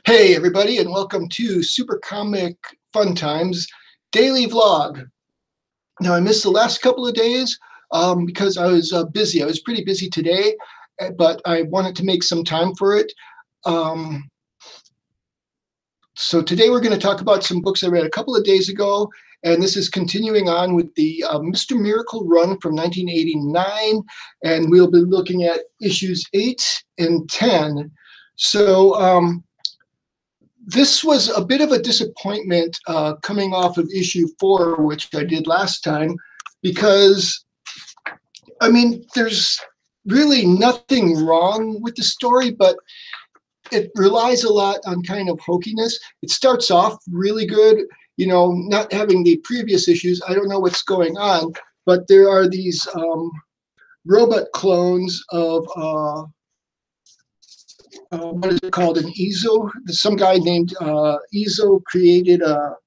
Hey everybody, and welcome to Super Comic Fun Times daily vlog. Now I missed the last couple of days because I was busy. I was pretty busy today, but I wanted to make some time for it. Um, so today we're going to talk about some books I read a couple of days ago, and this is continuing on with the Mr. Miracle run from 1989, and we'll be looking at issues 8 and 10. So this was a bit of a disappointment coming off of issue 4, which I did last time, because, I mean, there's really nothing wrong with the story, but it relies a lot on kind of hokiness. It starts off really good, you know, not having the previous issues. I don't know what's going on, but there are these robot clones of what is it called, an Ezo? Some guy named Ezo created a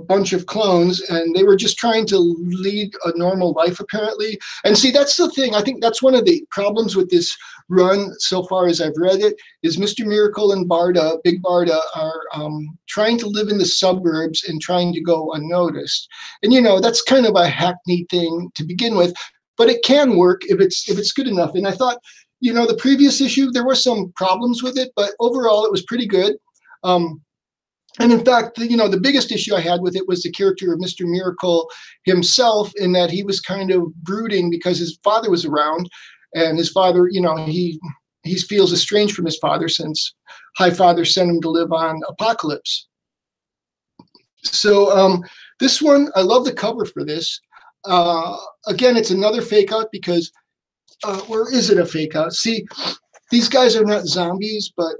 bunch of clones, and they were just trying to lead a normal life, apparently. And see, that's the thing. I think that's one of the problems with this run so far as I've read it, is Mr. Miracle and Barda, Big Barda, are trying to live in the suburbs and trying to go unnoticed. And, you know, that's kind of a hackneyed thing to begin with, but it can work if it's good enough. And I thought, you know, the previous issue, there were some problems with it, but overall it was pretty good. And in fact, you know, the biggest issue I had with it was the character of Mr. Miracle himself, in that he was kind of brooding because his father was around, and his father, you know, he feels estranged from his father since High Father sent him to live on Apocalypse. So this one, I love the cover for this. Again, it's another fake out because, or is it a fake out? See, these guys are not zombies, but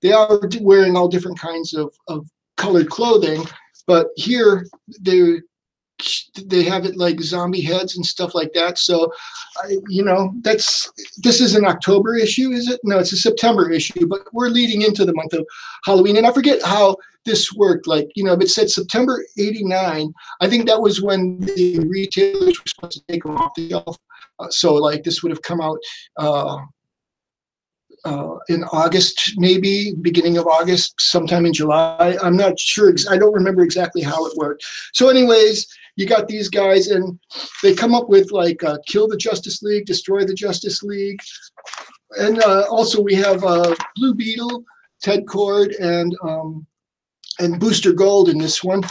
they are wearing all different kinds of colored clothing, but here they have it like zombie heads and stuff like that. So, you know, this is an October issue, is it? No, it's a September issue, but we're leading into the month of Halloween. And I forget how this worked. Like, you know, if it said September '89, I think that was when the retailers were supposed to take them off the shelf. So, like, this would have come out in August, maybe beginning of August, sometime in July. I'm not sure. I don't remember exactly how it worked. So anyways, you got these guys, and they come up with like kill the Justice League, destroy the Justice League. And also we have Blue Beetle, Ted Cord, and Booster Gold in this one.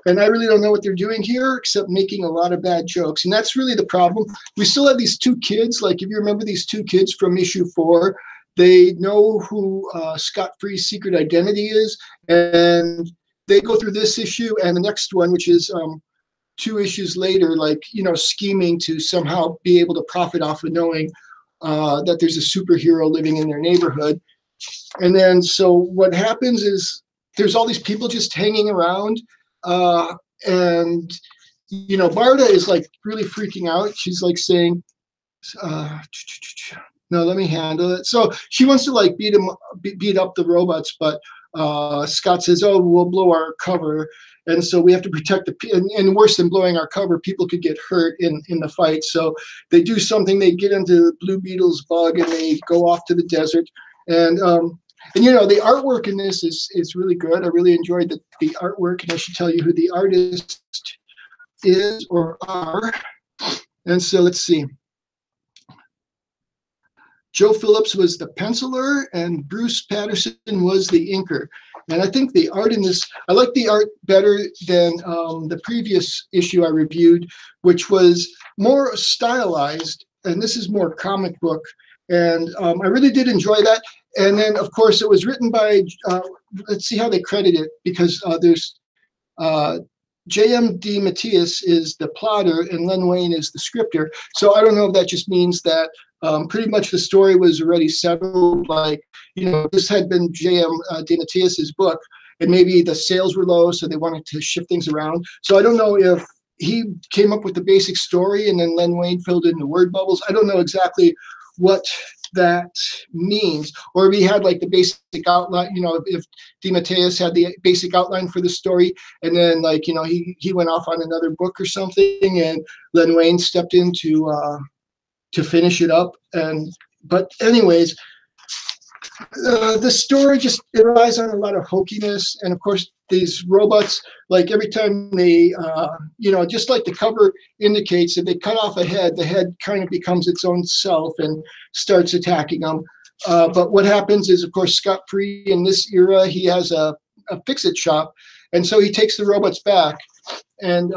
And I really don't know what they're doing here except making a lot of bad jokes. And that's really the problem. We still have these two kids. Like, if you remember these two kids from issue 4, they know who Scott Free's secret identity is. And they go through this issue and the next one, which is 2 issues later, like, you know, scheming to somehow be able to profit off of knowing that there's a superhero living in their neighborhood. And then so what happens is there's all these people just hanging around. And, you know, Barda is like really freaking out. She's like saying, no, let me handle it. So she wants to like beat up the robots, but Scott says, oh, we'll blow our cover. And so we have to protect and worse than blowing our cover, people could get hurt in the fight. So they do something, they get into Blue Beetle's bug and they go off to the desert. And you know, the artwork in this is really good. I really enjoyed the artwork, and I should tell you who the artist is or are. And so let's see. Joe Phillips was the penciler, and Bruce Patterson was the inker. And I think the art in this, I like the art better than the previous issue I reviewed, which was more stylized, and this is more comic book. And I really did enjoy that. And then, of course, it was written by, let's see how they credit it, because there's J.M. DeMatteis is the plotter and Len Wein is the scripter. So I don't know if that just means that pretty much the story was already settled. Like, you know, this had been J.M. DeMatteis's book, and maybe the sales were low, so they wanted to shift things around. So I don't know if he came up with the basic story and then Len Wein filled in the word bubbles. I don't know exactly what that means, or if he had like the basic outline, you know, if DeMatteis had the basic outline for the story, and then, like, you know, he went off on another book or something, and Len Wein stepped in to finish it up. And but anyways, The story just it relies on a lot of hokiness, and of course these robots, like every time they, just like the cover indicates, if they cut off a head, the head kind of becomes its own self and starts attacking them. But what happens is, of course, Scott Free in this era, he has a fix-it shop, and so he takes the robots back, and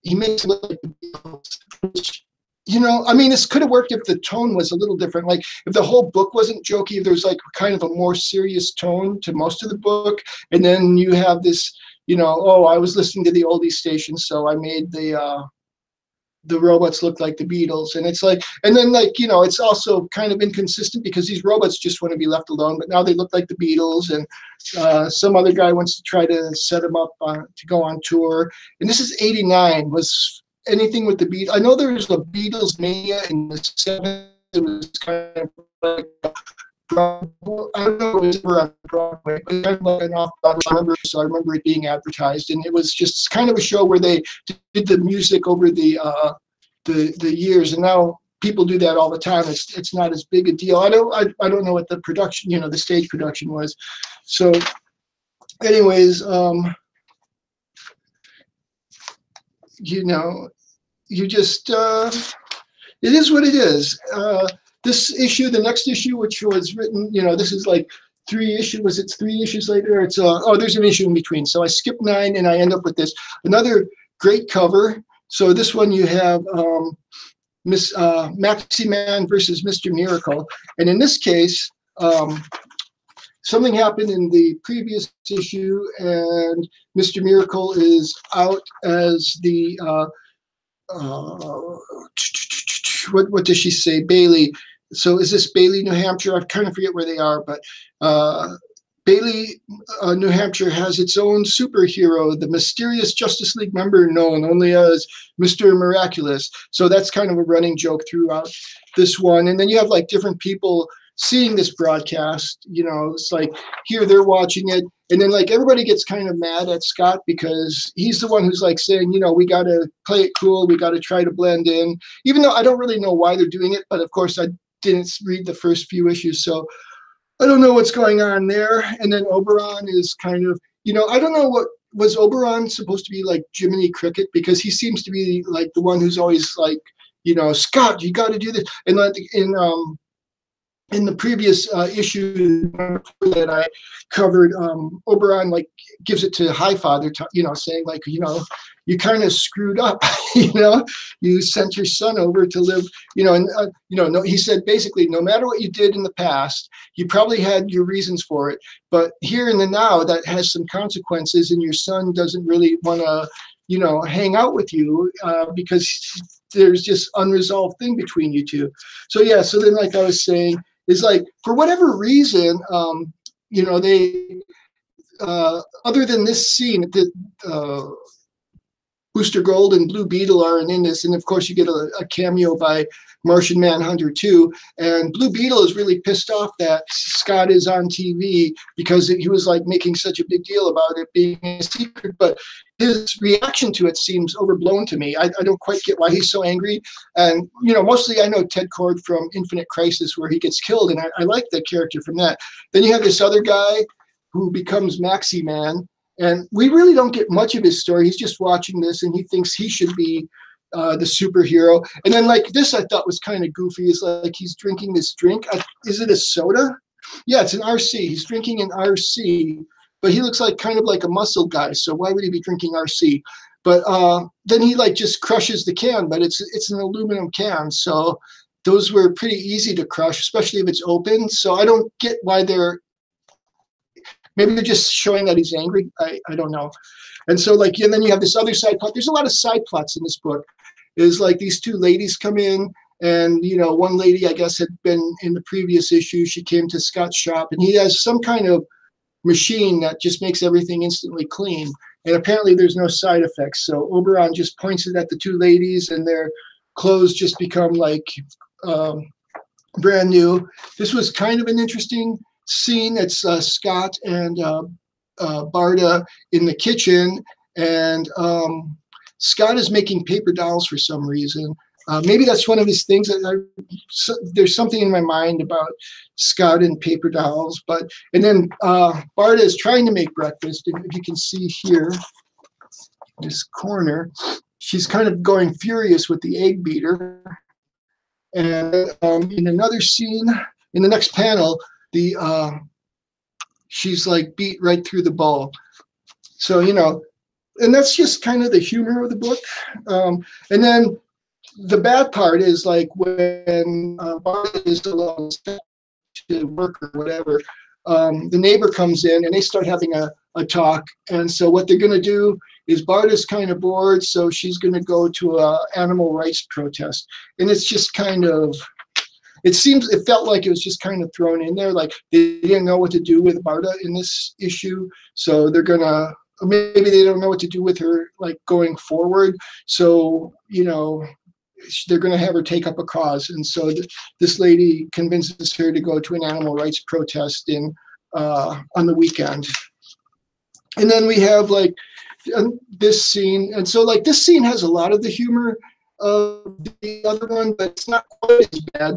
he makes it look like the Beatles. I mean, this could have worked if the tone was a little different. Like if the whole book wasn't jokey, if there's like kind of a more serious tone to most of the book. And then you have this, oh, I was listening to the oldie station, so I made the robots look like the Beatles. And it's like, and then like, it's also kind of inconsistent because these robots just want to be left alone, but now they look like the Beatles. And some other guy wants to try to set them up to go on tour. And this is 89. Was anything with the Beatles? I know there was a Beatles mania in the 70s. It was kind of like, I don't know if it was ever on Broadway, but kind of like an off-Broadway. So I remember it being advertised, and it was just kind of a show where they did the music over the years, and now people do that all the time. It's not as big a deal. I don't know what the production, the stage production was. So, anyways, you just it is what it is. This issue, the next issue, which was written, this is like 3 issues. It's 3 issues later. It's there's an issue in between. So I skip 9 and I end up with this. Another great cover. So this one you have Miss Maxi Man versus Mr. Miracle, and in this case, something happened in the previous issue, and Mr. Miracle is out as the what does she say? Bailey. So is this Bailey, New Hampshire? I kind of forget where they are, but Bailey, New Hampshire has its own superhero, the mysterious Justice League member known only as Mr. Miraculous. So that's kind of a running joke throughout this one. And then you have like different people seeing this broadcast. It's like here they're watching it, and then like everybody gets kind of mad at Scott because he's the one who's like saying, we got to play it cool, we got to try to blend in, even though I don't really know why they're doing it. But of course I didn't read the first few issues, so I don't know what's going on there. And then Oberon is kind of, I don't know what was Oberon supposed to be like Jiminy Cricket, because he seems to be like the one who's always like, Scott, you got to do this. And like in the previous issue that I covered, Oberon like gives it to Highfather, saying like, you kind of screwed up, you sent your son over to live, no, he said basically, no matter what you did in the past, you probably had your reasons for it, but here in the now that has some consequences, and your son doesn't really want to, hang out with you because there's just unresolved thing between you two. So yeah, so then like I was saying, is like for whatever reason, they other than this scene, the Booster Gold and Blue Beetle are in this, and of course you get a cameo by Martian Manhunter too. And Blue Beetle is really pissed off that Scott is on TV because he was like making such a big deal about it being a secret, but his reaction to it seems overblown to me. I don't quite get why he's so angry. And, mostly I know Ted Kord from Infinite Crisis where he gets killed, and I like the character from that. Then you have this other guy who becomes Maxi Man, and we really don't get much of his story. He's just watching this, and he thinks he should be the superhero. And then like this I thought was kind of goofy. Is like he's drinking this drink. Is it a soda? Yeah, it's an RC. He's drinking an RC, but he looks like kind of like a muscle guy. So why would he be drinking RC? But then he like just crushes the can, but it's an aluminum can. So those were pretty easy to crush, especially if it's open. So I don't get why maybe they're just showing that he's angry. I don't know. And so like, and then you have this other side plot. There's a lot of side plots in this book. Is like these 2 ladies come in, and one lady I guess had been in the previous issue. She came to Scott's shop, and he has some kind of machine that just makes everything instantly clean. And apparently there's no side effects. So Oberon just points it at the 2 ladies, and their clothes just become like brand new. This was kind of an interesting scene. It's Scott and Barda in the kitchen, and Scott is making paper dolls for some reason. Maybe that's one of his things. There's something in my mind about Scott and paper dolls. And then Barda is trying to make breakfast. And if you can see here, this corner, she's kind of going furious with the egg beater. And in another scene, in the next panel, she's like beat right through the bowl. So, and that's just kind of the humor of the book. And then the bad part is like when Barda is alone to work or whatever, the neighbor comes in and they start having a talk. And so what they're going to do is Barda's kind of bored, so she's going to go to a animal rights protest. And it's just kind of, it felt like it was just kind of thrown in there, like they didn't know what to do with Barda in this issue, so they're going to, maybe they don't know what to do with her like going forward. So, they're going to have her take up a cause. And so this lady convinces her to go to an animal rights protest on the weekend. And then we have like this scene. And so like this scene has a lot of the humor of the other one, but it's not quite as bad.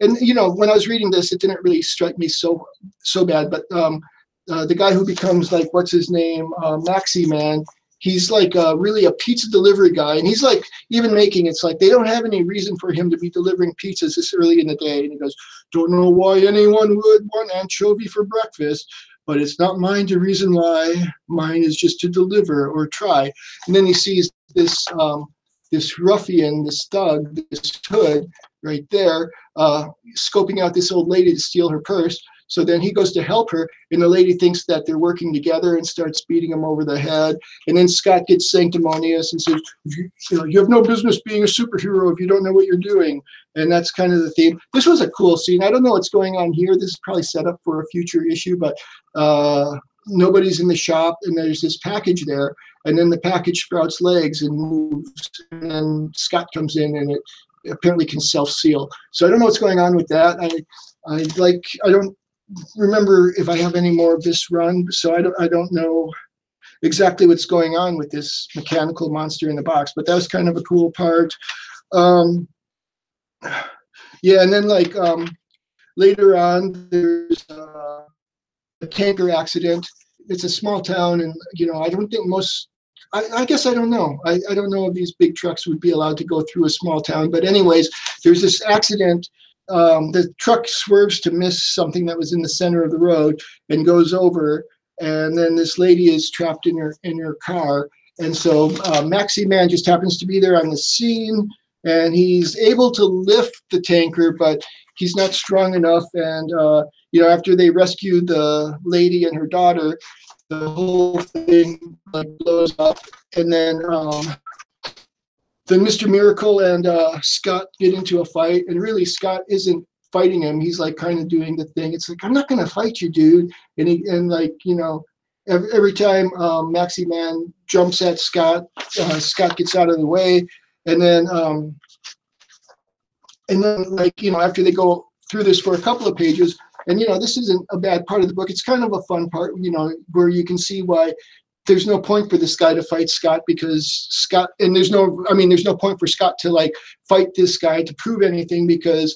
And when I was reading this, it didn't really strike me so bad. But the guy who becomes like, what's his name? Maxi Man. He's like really a pizza delivery guy. And he's like, even it's like they don't have any reason for him to be delivering pizzas this early in the day. And he goes, don't know why anyone would want anchovy for breakfast, but it's not mine to reason why. Mine is just to deliver or try. And then he sees this ruffian, this thug, this hood right there, scoping out this old lady to steal her purse. So then he goes to help her, and the lady thinks that they're working together and starts beating him over the head. And then Scott gets sanctimonious and says, you have no business being a superhero if you don't know what you're doing. And that's kind of the theme. This was a cool scene. I don't know what's going on here. This is probably set up for a future issue, but nobody's in the shop, and there's this package there. And then the package sprouts legs and moves. And then Scott comes in, and it apparently can self-seal. So I don't know what's going on with that. I don't remember if I have any more of this run, so I don't know exactly what's going on with this mechanical monster in the box, but that was kind of a cool part. Yeah, and then like later on, there's a tanker accident. It's a small town, and I don't think I guess I don't know. I don't know if these big trucks would be allowed to go through a small town, but anyways, there's this accident. The truck swerves to miss something that was in the center of the road and goes over, and then this lady is trapped in her car. And so Maxi Man just happens to be there on the scene, and he's able to lift the tanker, but he's not strong enough. And after they rescue the lady and her daughter, the whole thing like blows up, and then Mr. Miracle and Scott get into a fight, and really Scott isn't fighting him. He's like kind of doing the thing. It's like, I'm not going to fight you, dude. And every time Maxi Man jumps at Scott, Scott gets out of the way. And then after they go through this for a couple of pages, and this isn't a bad part of the book. It's kind of a fun part, where you can see why there's no point for this guy to fight Scott, because Scott, and there's no point for Scott to like fight this guy to prove anything, because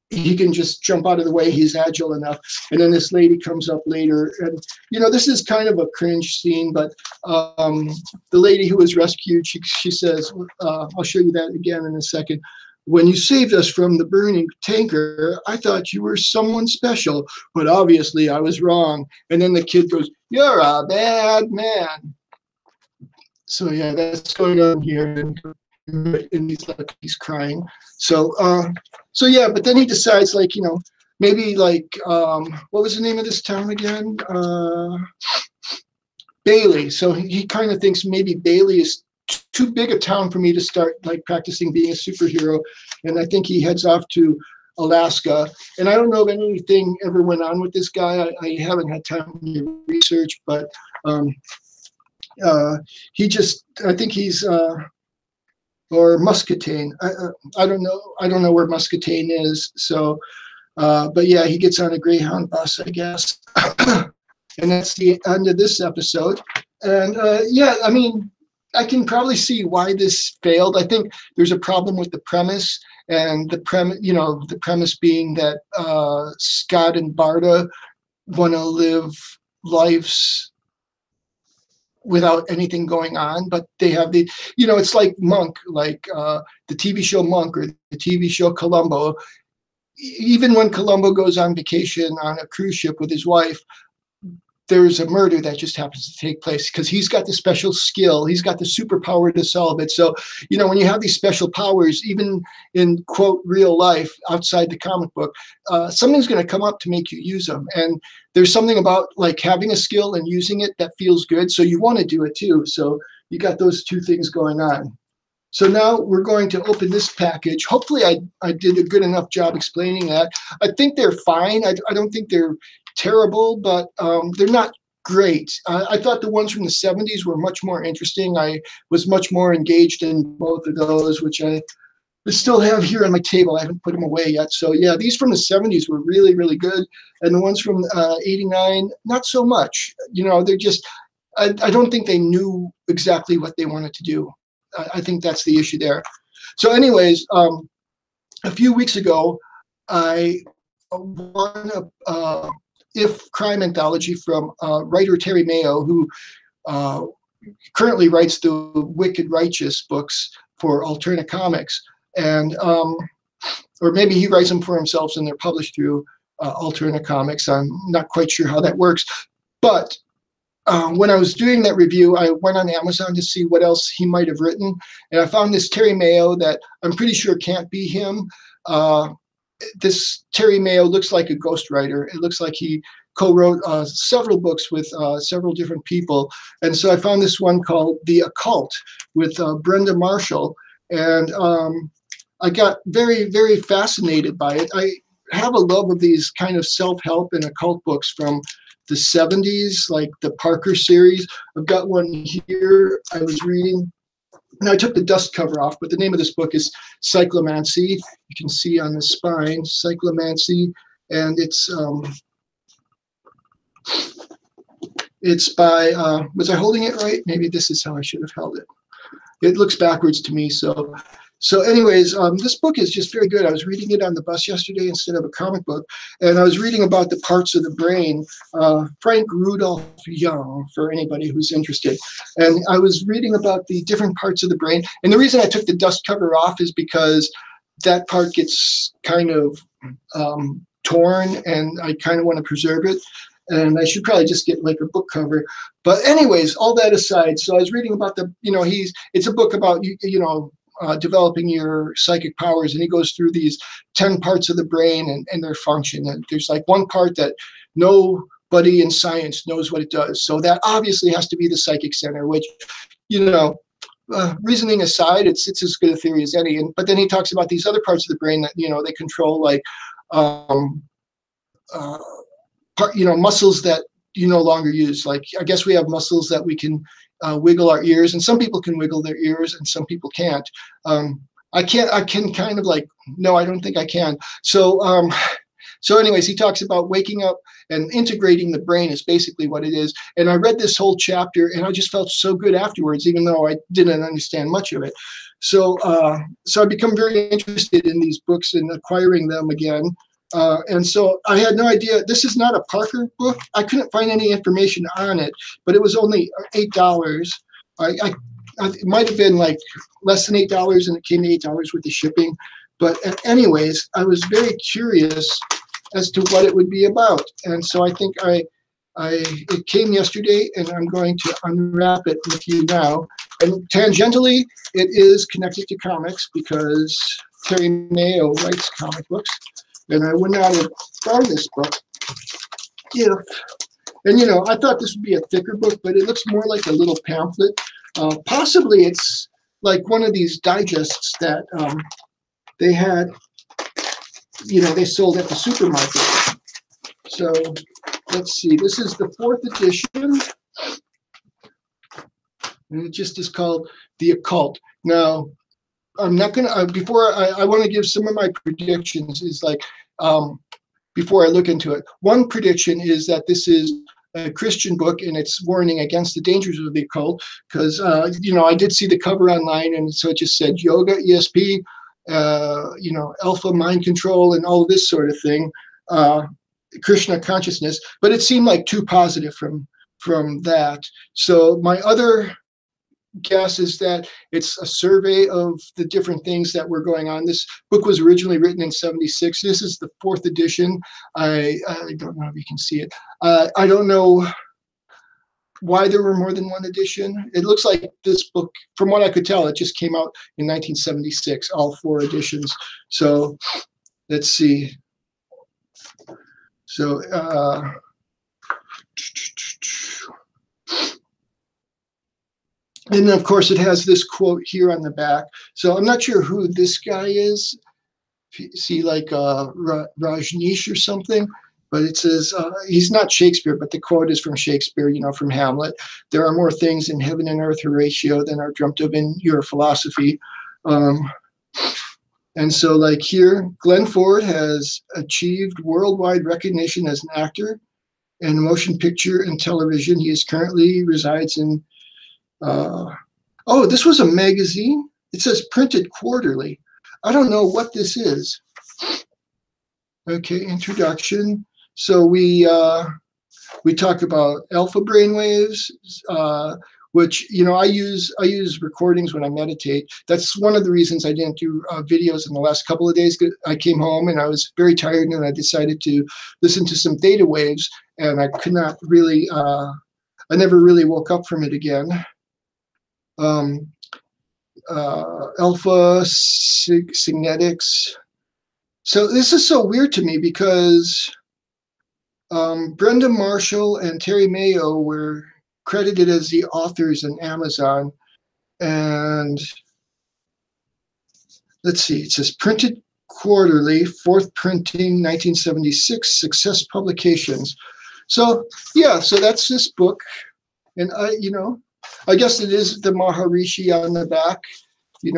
he can just jump out of the way. He's agile enough. And then this lady comes up later, and this is kind of a cringe scene, but the lady who was rescued, she says, I'll show you that again in a second. When you saved us from the burning tanker, I thought you were someone special, but obviously I was wrong. And then the kid goes, you're a bad man. So yeah, that's going on here, and he's crying. So yeah, but then he decides, like, maybe like what was the name of this town again? Bailey. So he kind of thinks maybe Bailey is too big a town for me to start like practicing being a superhero, and I think he heads off to Alaska. And I don't know if anything ever went on with this guy. I haven't had time to research, but I think he's or Muscatine. I don't know where Muscatine is. So, but yeah, he gets on a Greyhound bus, I guess. And that's the end of this episode. And yeah, I mean, I can probably see why this failed. I think there's a problem with the premise, and the premise being that Scott and Barta want to live lives without anything going on, but they have it's like Monk, like the TV show Monk or the TV show Columbo. Even when Columbo goes on vacation on a cruise ship with his wife, there's a murder that just happens to take place because he's got the special skill. He's got the superpower to solve it. So, when you have these special powers, even in quote real life outside the comic book, something's going to come up to make you use them. And there's something about like having a skill and using it that feels good. So you want to do it too. So you got those two things going on. So now we're going to open this package. Hopefully I did a good enough job explaining that. I think they're fine. I don't think they're terrible, but they're not great. I thought the ones from the 70s were much more interesting. I was much more engaged in both of those, which I still have here on my table. I haven't put them away yet. So yeah, these from the 70s were really, really good. And the ones from 89, not so much. They're just, I don't think they knew exactly what they wanted to do. I think that's the issue there. So anyways, a few weeks ago, I won a If Crime Anthology from writer Terry Mayo, who currently writes the Wicked Righteous books for Alterna Comics. And, or maybe he writes them for himself and they're published through Alterna Comics. I'm not quite sure how that works. But when I was doing that review, I went on Amazon to see what else he might have written. And I found this Terry Mayo that I'm pretty sure can't be him. This Terry Mayo looks like a ghostwriter. It looks like he co-wrote several books with several different people. And so I found this one called The Occult with Brenda Marshall. And I got very, very fascinated by it. I have a love of these kind of self-help and occult books from the 70s, like the Parker series. I've got one here I was reading. And I took the dust cover off, but the name of this book is Cyclomancy. You can see on the spine, Cyclomancy, and it's by, was I holding it right? Maybe this is how I should have held it. It looks backwards to me, so anyways, this book is just very good. I was reading it on the bus yesterday instead of a comic book, and I was reading about the parts of the brain, Frank Rudolph Young, for anybody who's interested. And I was reading about the different parts of the brain. And the reason I took the dust cover off is because that part gets kind of torn, and I kind of want to preserve it. And I should probably just get like a book cover. But anyways, all that aside, so I was reading about it's a book about, developing your psychic powers, and he goes through these 10 parts of the brain and their function. And there's like one part that nobody in science knows what it does. So that obviously has to be the psychic center, which, reasoning aside, it's as good a theory as any. But then he talks about these other parts of the brain that, they control, like, muscles that you no longer use. Like, I guess we have muscles that we can wiggle our ears, and some people can wiggle their ears and some people can't. I can kind of like, no, I don't think I can. So anyways, he talks about waking up and integrating the brain is basically what it is. And I read this whole chapter and I just felt so good afterwards, even though I didn't understand much of it. So I become very interested in these books and acquiring them again. And so I had no idea. This is not a Parker book. I couldn't find any information on it, but it was only $8. It might have been like less than $8, and it came to $8 with the shipping. But anyways, I was very curious as to what it would be about. And so I think it came yesterday, and I'm going to unwrap it with you now. And tangentially, it is connected to comics because Terry Mayo writes comic books. And I would not have found this book if, and I thought this would be a thicker book, but it looks more like a little pamphlet. Possibly it's like one of these digests that they had, they sold at the supermarket. So let's see, this is the 4th edition. And it just is called The Occult. Now, I'm not going to, before I want to give some of my predictions, is like, before I look into it. One prediction is that this is a Christian book, and it's warning against the dangers of the occult. Because I did see the cover online, and so it just said yoga, ESP, alpha mind control, and all this sort of thing, Krishna consciousness. But it seemed like too positive from that. So my other guess is that it's a survey of the different things that were going on. This book was originally written in '76. This is the 4th edition. I don't know if you can see it. I don't know why there were more than one edition. It looks like this book, from what I could tell, it just came out in 1976, all 4 editions. So let's see. So and then, of course, it has this quote here on the back. So I'm not sure who this guy is. See, like Rajneesh or something. But it says, he's not Shakespeare, but the quote is from Shakespeare, from Hamlet. There are more things in heaven and earth, Horatio, than are dreamt of in your philosophy. And so, like here, Glenn Ford has achieved worldwide recognition as an actor in motion picture and television. He is currently resides in, this was a magazine. It says printed quarterly. I don't know what this is. Okay, introduction. So we talk about alpha brainwaves, which I use recordings when I meditate. That's one of the reasons I didn't do videos in the last couple of days. I came home and I was very tired, and I decided to listen to some theta waves, and I could not really. I never really woke up from it again. Alpha signetics. So this is so weird to me because Brenda Marshall and Terry Mayo were credited as the authors in Amazon. And let's see, it says printed quarterly, 4th printing, 1976, Success Publications. So yeah, so that's this book. And I guess it is the Maharishi on the back. They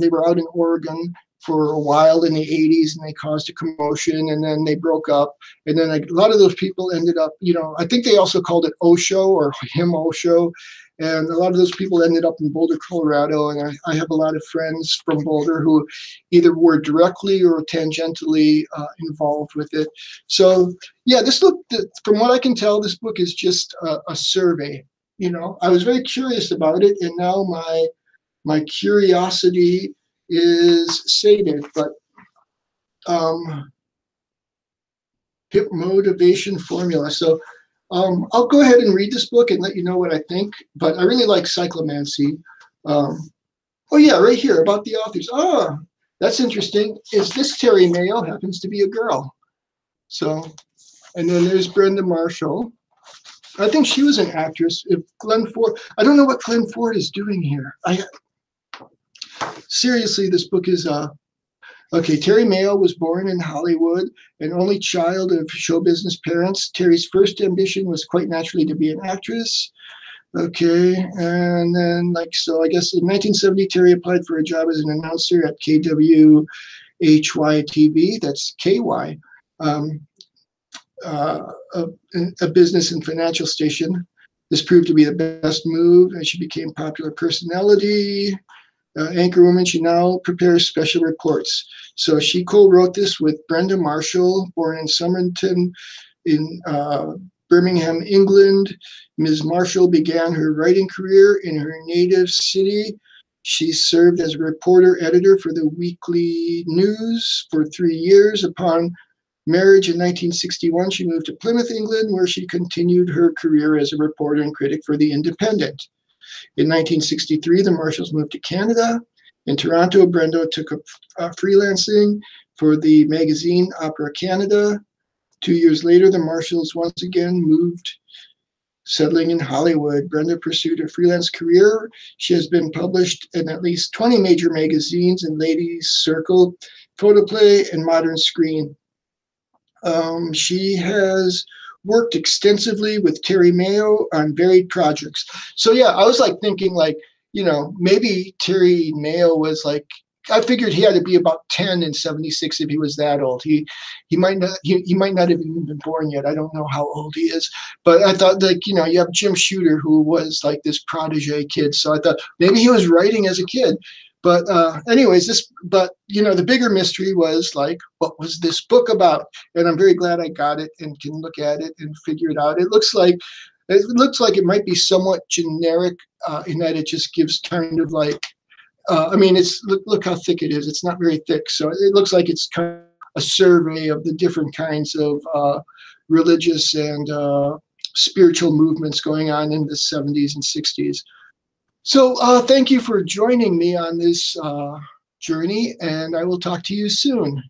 were out in Oregon for a while in the 80s, and they caused a commotion, and then they broke up. And then a lot of those people ended up, I think they also called it Osho or him Osho. And a lot of those people ended up in Boulder, Colorado. And I have a lot of friends from Boulder who either were directly or tangentially involved with it. So yeah, from what I can tell, this book is just a survey. I was very curious about it, and now my curiosity is sated. But hip motivation formula. So I'll go ahead and read this book and let you know what I think. But I really like cyclomancy. Oh yeah, right here about the authors. Oh, that's interesting. Is this Terry Mayo? Happens to be a girl. So, and then there's Brenda Marshall. I think she was an actress. If Glenn Ford, I don't know what Glenn Ford is doing here. Seriously, this book is okay. Terry Mayo was born in Hollywood, an only child of show business parents. Terry's first ambition was quite naturally to be an actress. Okay, and then so I guess in 1970, Terry applied for a job as an announcer at KWHY TV. That's KY. A business and financial station. This proved to be the best move, and she became popular personality. Anchorwoman, she now prepares special reports. So she co-wrote this with Brenda Marshall, born in Somerton in Birmingham, England. Ms. Marshall began her writing career in her native city. She served as a reporter editor for the Weekly News for 3 years. Upon marriage in 1961, she moved to Plymouth, England, where she continued her career as a reporter and critic for The Independent. In 1963, the Marshalls moved to Canada. In Toronto, Brenda took up freelancing for the magazine Opera Canada. 2 years later, the Marshalls once again moved, settling in Hollywood. Brenda pursued a freelance career. She has been published in at least 20 major magazines in Ladies Circle, Photoplay, and Modern Screen. She has worked extensively with Terry Mayo on varied projects. So yeah, I was thinking maybe Terry Mayo was I figured he had to be about 10 in 76 if he was that old. He might not he might not have even been born yet. I don't know how old he is. But I thought, like, you have Jim Shooter, who was like this protege kid. So I thought maybe he was writing as a kid. But anyways, the bigger mystery was, like, what was this book about? And I'm very glad I got it and can look at it and figure it out. It looks like it might be somewhat generic in that it just gives kind of like, I mean, look how thick it is. It's not very thick, so it looks like it's kind of a survey of the different kinds of religious and spiritual movements going on in the 70s and 60s. So thank you for joining me on this journey, and I will talk to you soon.